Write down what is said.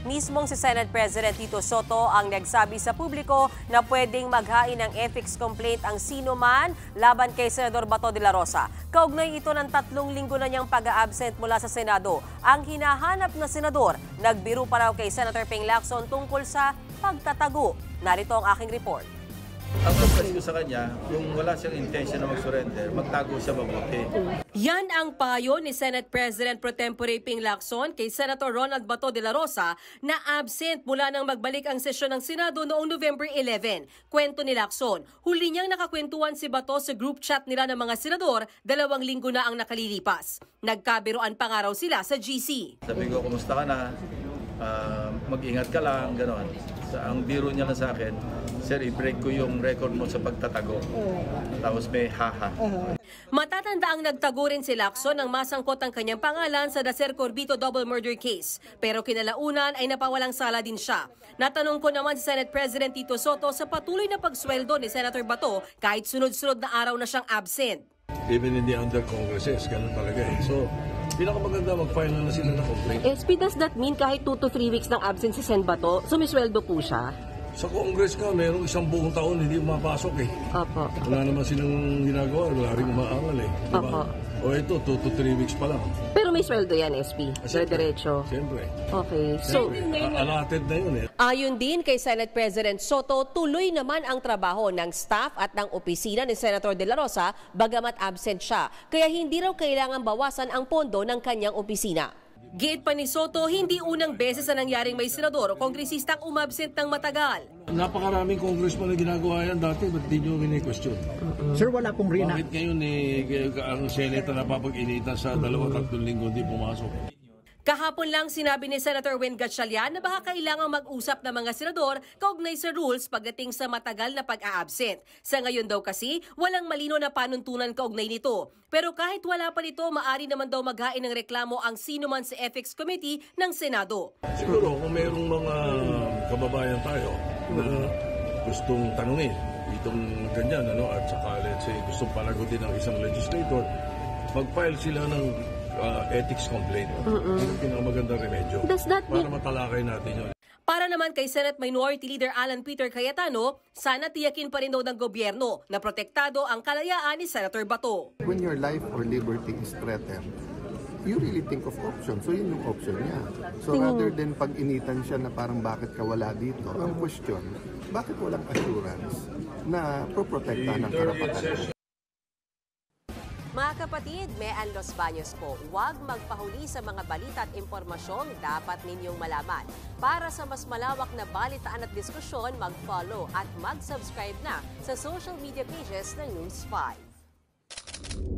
Mismong si Senate President Tito Soto ang nagsabi sa publiko na pwedeng maghain ng ethics complaint ang sino man laban kay Senador Bato de la Rosa. Kaugnay ito ng 3 linggo na niyang pag-a-absent mula sa Senado. Ang hinahanap na senador, nagbiro pa raw kay Senator Ping Lacson tungkol sa pagtatago. Narito ang aking report. Ang pagkas ko sa kanya, kung wala siyang intention na mag-surrender, magtago siya mabuti. Yan ang payo ni Senate President Pro Tempore Ping Lacson kay Senator Ronald Bato de la Rosa na absent mula nang magbalik ang sesyon ng Senado noong November 11. Kwento ni Lacson, huli niyang nakakwentuhan si Bato sa group chat nila ng mga senador 2 linggo na ang nakalilipas. Nagkabiroan pa nga raw sila sa GC. Sabi ko, kumusta ka na? Mag-ingat ka lang, gano'n. Ang biro niya na sa akin, sir, i-break ko yung record mo sa pagtatago. Tapos may haha. Matatanda ang nagtago rin si Lacson nang masangkot ang kanyang pangalan sa Dacer Corbito double murder case. Pero kinalaunan ay napawalang sala din siya. Natanong ko naman si Senate President Tito Soto sa patuloy na pagsweldo ni Senator Bato kahit sunod-sunod na araw na siyang absent. Even in the under congresses, ganun talaga eh. So, pinakamaganda mag-file na sila ng complaint. SP, does that mean kahit 2 to 3 weeks ng absence si Sen Bato, sumisweldo po siya? Sa Congress ka, merong 1 buong taon hindi umapasok eh. Opo. Wala naman silang ginagawa, wala rin umaangal eh. Diba? Opo. O ito, 2 to 3 weeks pa lang. Pero may sweldo yan, SP? Diretso? Siyempre. Okay. So, allotted na yun eh. Ayon din kay Senate President Soto, tuloy naman ang trabaho ng staff at ng opisina ni Senator De La Rosa bagamat absent siya. Kaya hindi raw kailangan bawasan ang pondo ng kanyang opisina. Giit pa ni Soto, hindi unang beses na nangyaring may senador o kongresistang umabsent ng matagal. Napakaraming congressman na ginagawa yan dati, ba't di nyo kini-question? Sir, wala pong rina. Bakit ngayon ang Senate na napapag-initan sa 2-3 linggo hindi pumasok? Kahapon lang sinabi ni Senator Wen Gatchalian na baka kailangang mag-usap ng mga senador kaugnay sa rules pagdating sa matagal na pag-a-absent. Sa ngayon daw kasi, walang malino na panuntunan kaugnay nito. Pero kahit wala pa nito, maaari naman daw maghain ng reklamo ang sino man sa Ethics Committee ng Senado. Siguro kung mayroong mga kababayan tayo na gustong tanungin itong ganyan, at saka let's say gustong panagutin ng isang legislator, mag-file sila ng ethics complaint. Ito yung pinakamagandang remedyo para matalakay natin yun. Para naman kay Senate Minority Leader Alan Peter Cayetano, sana tiyakin pa rin daw ng gobyerno na protektado ang kalayaan ni Senator Bato. When your life or liberty is threatened, you really think of options. So yun yung option niya. So rather than pag-initan siya na parang bakit ka wala dito, ang question, bakit walang assurance na proprotektahan ng karapatan? Mga kapatid, Mean Los Baños po, huwag magpahuli sa mga balita at impormasyong dapat ninyong malaman. Para sa mas malawak na balitaan at diskusyon, mag-follow at mag-subscribe na sa social media pages ng News 5.